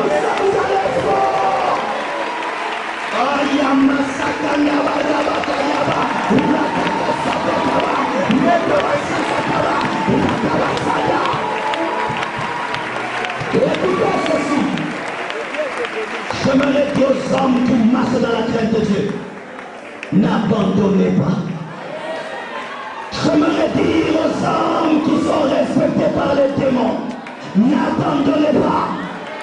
ça vous allez fort. Écoutez ceci. J'aimerais dire aux hommes qui marchent dans la crainte de Dieu, n'abandonnez pas. J'aimerais dire aux hommes qui sont respectés par les démons, n'abandonnez pas.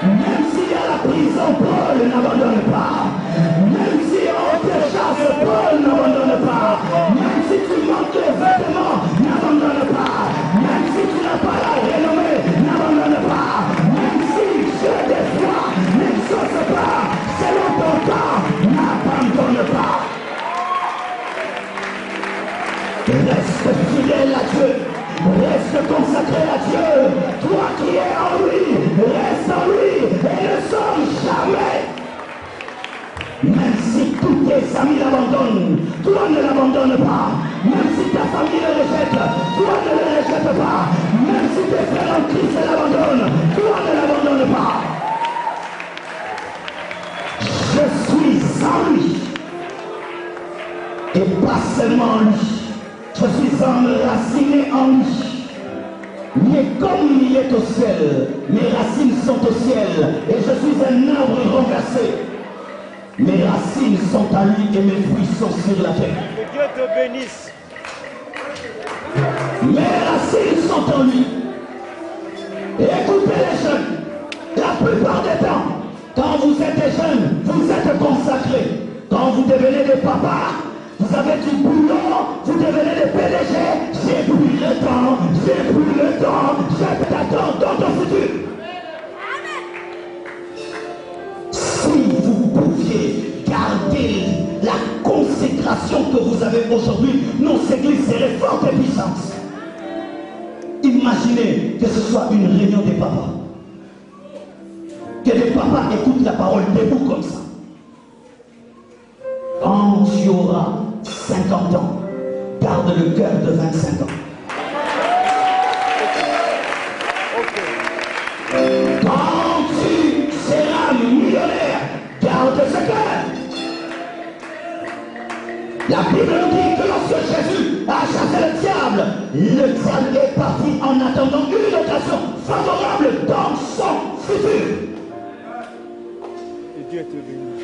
Même s'il y a la prison, Paul n'abandonne pas. Même si on te chasse, Paul n'abandonne pas. Même si tu manques les vêtements, n'abandonne pas. Même si tu n'as pas la renommée, n'abandonne pas. Même si Dieu des fois n'exauce pas selon ton temps, n'abandonne pas. Reste fidèle à Dieu. Reste consacré à Dieu. Toi qui es en lui, reste en lui et ne sors jamais. Même si tous tes amis l'abandonnent, toi ne l'abandonne pas. Même si ta famille le rejette, toi ne le rejettes pas. Même si tes frères en Christ l'abandonnent, toi ne l'abandonne pas. Je suis en lui. Et pas seulement en lui. Je suis enraciné en lui. Mais comme il est au ciel, mes racines sont au ciel. Et je suis un arbre renversé. Mes racines sont à lui et mes fruits sont sur la terre. Que Dieu te bénisse. Mes racines sont en lui. Et écoutez les jeunes, la plupart des temps, quand vous êtes jeunes, vous êtes consacrés. Quand vous devenez des papas, vous avez du boulot, vous devenez des PDG, j'ai plus le temps, je t'attends dans ton futur. Si vous pouviez garder la consécration que vous avez aujourd'hui, nos églises seraient fortes et puissantes. Imaginez que ce soit une réunion des papas. Que les papas écoutent la parole debout comme ça. Quand tu auras 50 ans, garde le cœur de 25 ans. Quand tu seras millionnaire, garde ce cœur. La Bible nous dit que lorsque Jésus a chassé le diable est parti en attendant une occasion favorable dans son futur. Et Dieu te bénisse.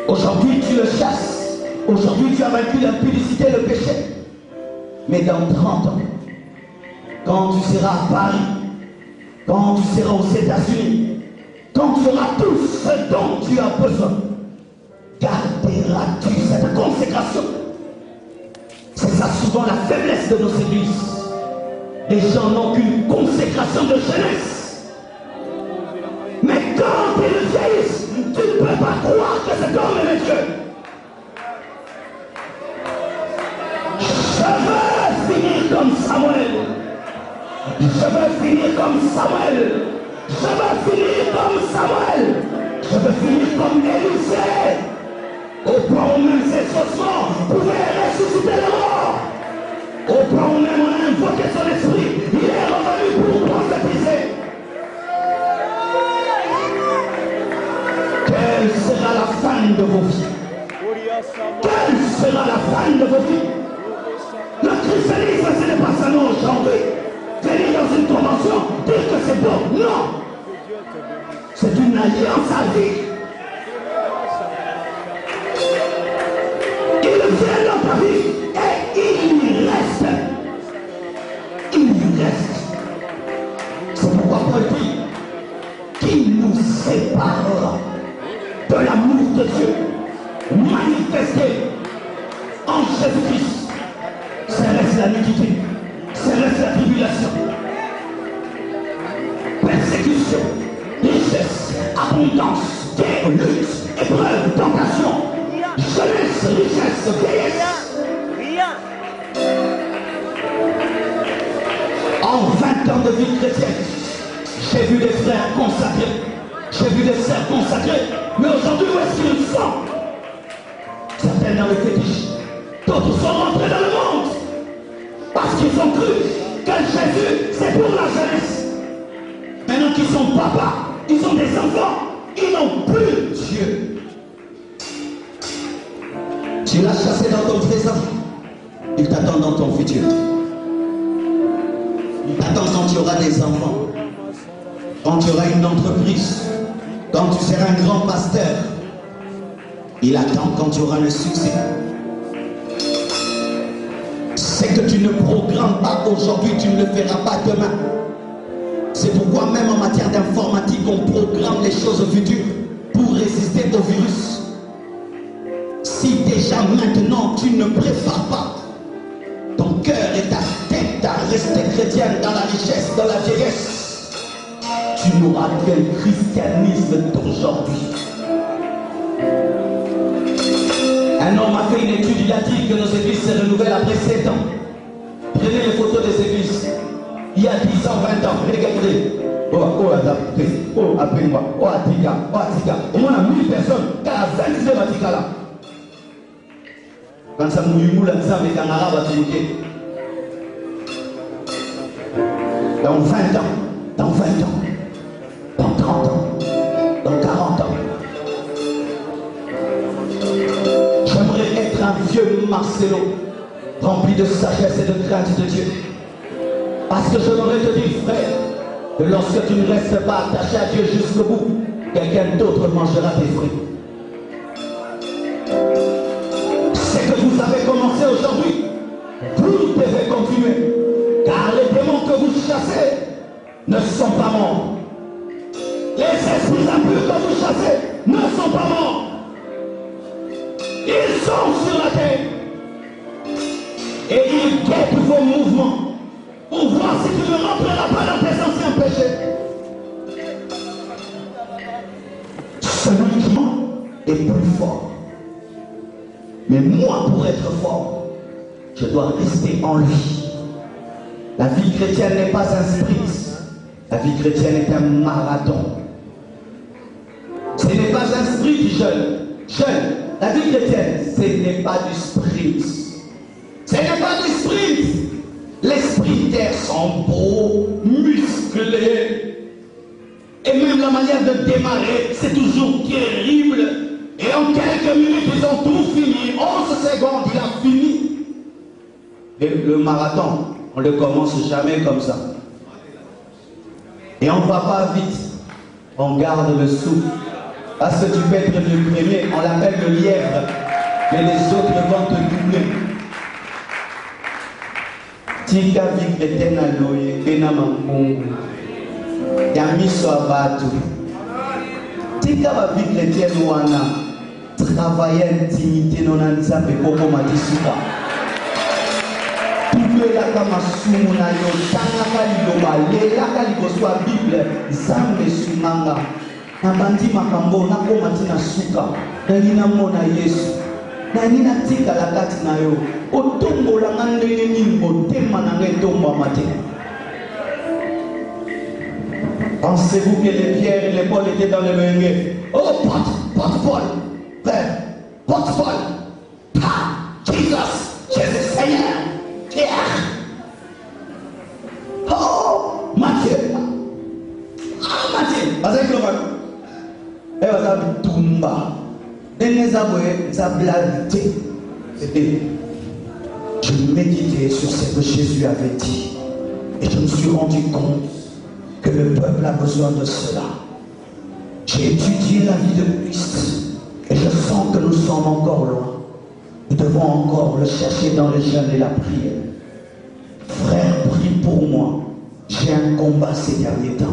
Aujourd'hui, tu le chasses. Aujourd'hui, tu as vaincu l'impudicité et le péché. Mais dans 30 ans, quand tu seras à Paris, quand tu seras aux États-Unis, quand tu auras tout ce dont tu as besoin, garderas-tu cette consécration? C'est ça souvent la faiblesse de nos églises. Les gens n'ont qu'une consécration de jeunesse. Mais quand ils vieillissent, tu ne peux pas croire que cet homme est Dieu. Je veux finir comme Samuel. Je veux finir comme Samuel. Je veux finir comme Samuel. Je veux finir comme Élisée. Au point où même ses ossements pouvaient ressusciter le mort. Au point où même on a invoqué son esprit, il est revenu pour prophétiser. Quelle sera la fin de vos vies? Quelle sera la fin de vos vies? Le christianisme, ce n'est pas seulement aujourd'hui. Venir dans une convention, dire que c'est bon. Non. C'est une alliance à vie. Il vient dans ta vie et il y reste. Il y reste. C'est pourquoi Paul dit qu'il nous séparera de l'amour de Dieu manifesté en Jésus-Christ. Serait-ce la nudité, serait-ce la tribulation, persécution, richesse, abondance, guerre, lutte, épreuve, tentation, jeunesse, richesse, vieillesse. En 20 ans de vie chrétienne, j'ai vu des frères consacrés, j'ai vu des sœurs consacrées, mais aujourd'hui où est-ce qu'ils sont? Certains dans le fétiche, d'autres sont rentrés dans le monde. Parce qu'ils ont cru que Jésus, c'est pour la jeunesse. Maintenant qu'ils sont papas, ils ont des enfants, Ils n'ont plus Dieu. Tu l'as chassé dans ton présent. Il t'attend dans ton futur. Il t'attend quand tu auras des enfants. Quand tu auras une entreprise. Quand tu seras un grand pasteur. Il attend quand tu auras le succès. C'est que tu ne programmes pas aujourd'hui, tu ne le feras pas demain. C'est pourquoi même en matière d'informatique, on programme les choses futures pour résister au virus. Si déjà maintenant tu ne prépares pas ton cœur et ta tête à rester chrétienne dans la richesse, dans la vieillesse, tu n'auras que le christianisme d'aujourd'hui. Un homme a fait une étude, il a dit que nos églises se renouvellent après 7 ans. Prenez les photos des églises. Il y a 10 ans, 20 ans, regardez. Oh, appelle-moi. Oh, Atika. Oh, Atika. Au moins, on a 1000 personnes. Car à 29 Atika là. Quand ça mouille, là, ça avec un arabe à Timothée. Dans 20 ans, dans 20 ans, dans 30 ans, dans 40 ans. J'aimerais être un vieux Marcelo, rempli de sagesse et de crainte de Dieu. Parce que je voudrais te dire, frère, que lorsque tu ne restes pas attaché à Dieu jusqu'au bout, quelqu'un d'autre mangera tes fruits. C'est que vous avez commencé aujourd'hui, vous devez continuer. Car les démons que vous chassez ne sont pas morts. Les esprits impurs que vous chassez ne sont pas morts. Ils sont sur la terre. Et ils guettent vos mouvements pour voir si tu ne rentreras pas dans tes anciens péchés. Celui qui ment est plus fort. Mais moi, pour être fort, je dois rester en lui. La vie chrétienne n'est pas un sprint. La vie chrétienne est un marathon. Ce n'est pas un sprint, jeune. La vie chrétienne, ce n'est pas du sprint. Ce n'est pas du sprint. Les sprinters sont beaux, musclés. Et même la manière de démarrer, c'est toujours terrible. Et en quelques minutes, ils ont tout fini. 11 secondes, il a fini. Et le marathon, on ne le commence jamais comme ça. Et on ne va pas vite. On garde le souffle. Parce que tu peux être le premier, on l'appelle le lièvre. Mais les autres vont te doubler. Tika vikreten aloye, kena mamungu. Yamiso abatu. Tika va vikreten wana. Travailler intimité non anzape koko matisuka. Tukwela kama sumu na yo, tanga kaliloba, lela kalikoswa Bible, zambe sumanga. Nabandi makambo nakoma tina suka, nalina mona Yesu. Nalina tika la kati na yo, otombo la ngandenge nini otema na ngai tomba mate. Pensez-vous que les pierres et les Paul étaient dans le bengue? Oh, porte-Paul, frère, porte-Paul. Ah, Jésus Seigneur, Pierre. Oh, Matthieu. Ah, Matthieu. Vas-y, Clovis. Et vas-y, Toumba. Et les aboués, ça bladité. C'était. Je méditais sur ce que Jésus avait dit. Et je me suis rendu compte que le peuple a besoin de cela. J'ai étudié la vie de Christ et je sens que nous sommes encore loin. Nous devons encore le chercher dans le jeûne et la prière. Frère, prie pour moi. J'ai un combat ces derniers temps.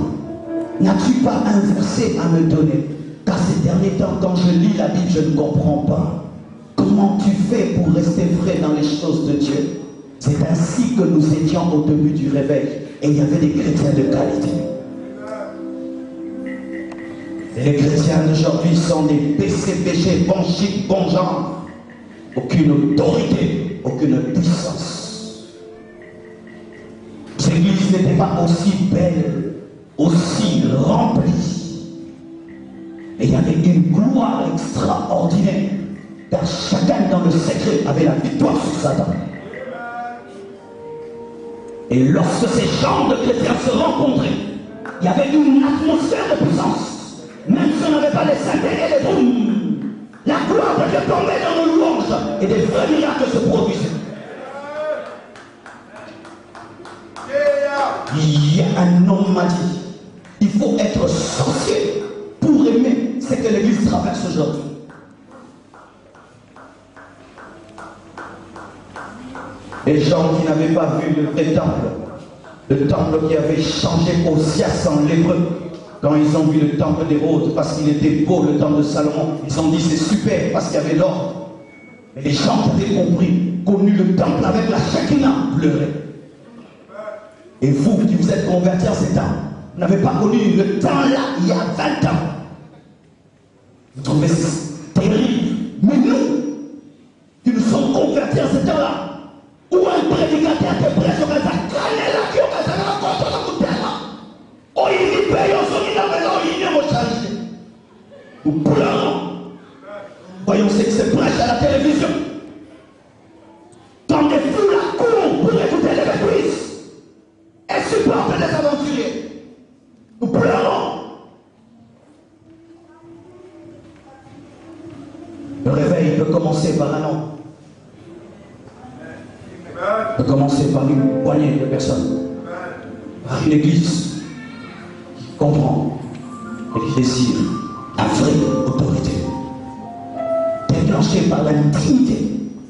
N'as-tu pas un verset à me donner? Car ces derniers temps, quand je lis la Bible, je ne comprends pas. Comment tu fais pour rester vrai dans les choses de Dieu? C'est ainsi que nous étions au début du réveil. Et il y avait des chrétiens de qualité. Et les chrétiens d'aujourd'hui sont des péchés, bons chic, bons gens. Aucune autorité, aucune puissance. L'église n'était pas aussi belle, aussi remplie. Et il y avait une gloire extraordinaire. Car chacun dans le secret avait la victoire sur Satan. Et lorsque ces gens de chrétiens se rencontraient, il y avait une atmosphère de puissance. Même si on n'avait pas les saintetés et les boum. La gloire de Dieu tombait dans nos louanges et des vrais miracles se produisaient. Il y a un homme m'a dit, il faut être sorcier pour aimer ce que l'église traverse aujourd'hui. Les gens qui n'avaient pas vu le vrai temple qui avait changé Osias en l'hébreu, quand ils ont vu le temple d'Hérode, parce qu'il était beau, le temple de Salomon, ils ont dit c'est super parce qu'il y avait l'ordre. Mais les gens qui avaient compris, connu le temple avec la Shekinah, pleuraient. Et vous qui vous êtes convertis en ces temps, vous n'avez pas connu le temps là, il y a 20 ans. Vous trouvez ça terrible. Mais nous, qui nous sommes convertis en ces temps là, où un prédicateur te prêche au Gaza, la qui au Gaza, la contre la coutelle. Oh, il paye au son, il a maintenant, il est mon chargé. Nous pleurons. Voyons ce que c'est prêche à la télévision. Quand des foules la courent pour écouter les bêtises et supporter les aventuriers. Nous pleurons. Le réveil peut commencer par un homme. Peut commencer par une poignée de personnes. Par une église qui comprend et qui désire la vraie autorité. Déclenchée par l'intimité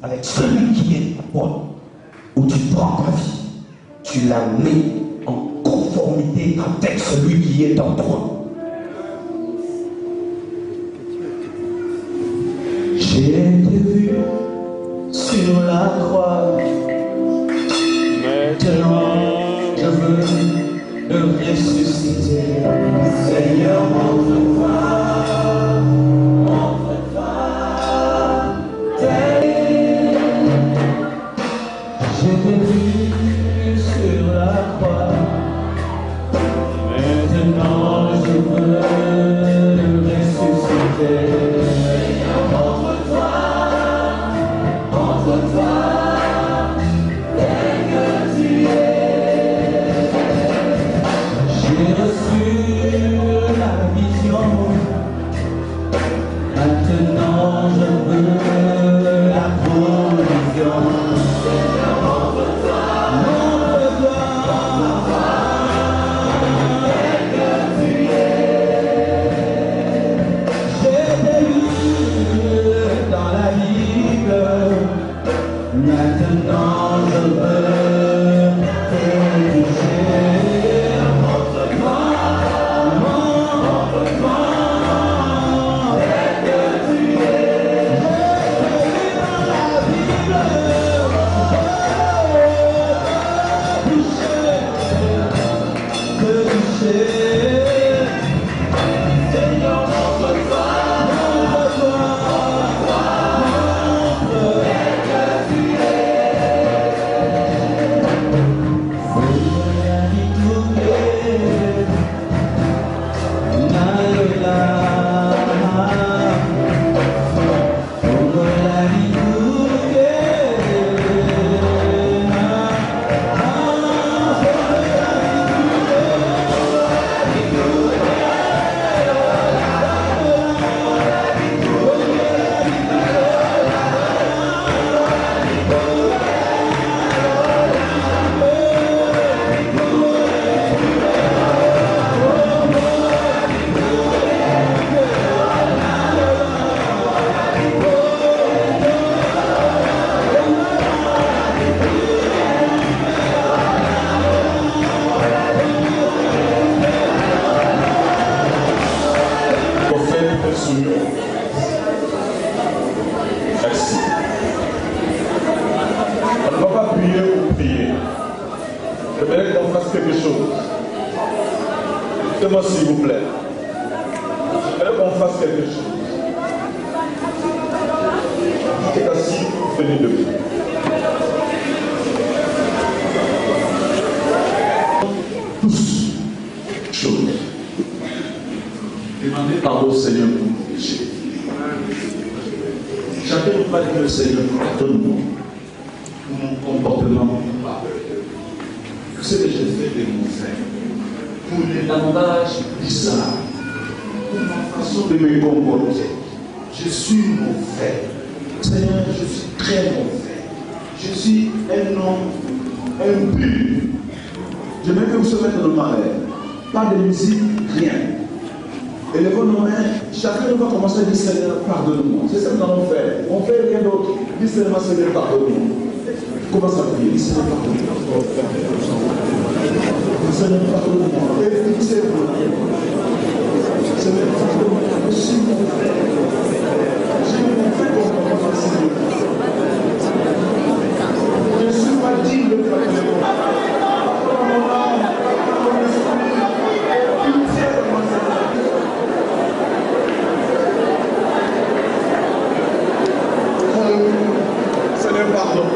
avec celui qui est à toi. Où tu prends ta vie, tu la mets en conformité avec celui qui est en toi. J'ai été vu sur la croix. Maintenant, je veux le ressusciter. Seigneur, montre-toi. J'ai été vu sur la croix. Maintenant, je veux le ressusciter. S'il vous plaît, j'aimerais qu'on fasse quelque chose. Qui est assis, venez debout. Tous, chose. Demandez pardon au Seigneur pour nos péchés. Chacun nous va dire le Seigneur, pardonne-moi pour mon comportement. Ce que j'ai fait de mon frère. Pour les langages bizarres pour ma façon de me comporter. Je suis mauvais. Seigneur, je suis très mauvais. Je suis un homme impur. Je veux que vous se mettez dans ma rêve. Pas de musique, rien. Et les bonnes mains, chacun va commencer à dire Seigneur, pardonne-moi. C'est ça que nous allons faire. On fait rien d'autre. Dis seulement Seigneur, pardonne-moi. Commence à prier. Dis Seigneur, pardonne-moi. Seigneur, pardonne-moi. Et fixez-vous. Seigneur, pardonne-moi. Je suis mauvais. Je me fais comprendre, Seigneur. Je ne suis pas digne de pardonner. Pardonne mon âme, pardonne mon esprit. Pitié de moi, Seigneur. Seigneur, pardon.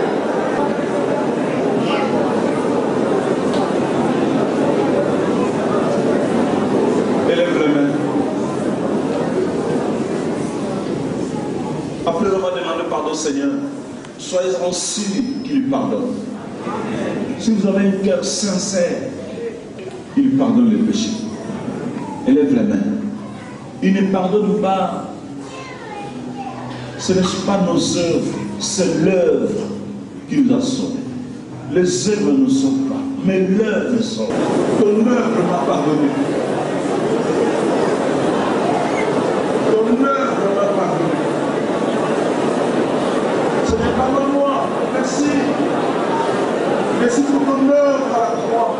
Élève les mains. Après avoir demandé pardon, Seigneur, soyez-en sûrs qu'il pardonne. Si vous avez un cœur sincère, il pardonne les péchés. Élève les mains. Il ne pardonne pas. Ce n'est pas nos œuvres, c'est l'œuvre qui nous a sauvés. Les œuvres ne sont pas, mais l'œuvre sauve. Ton œuvre m'a pardonné. Ton œuvre m'a pardonné. Seigneur, pardonne-moi. Merci. Merci pour ton œuvre à la croix.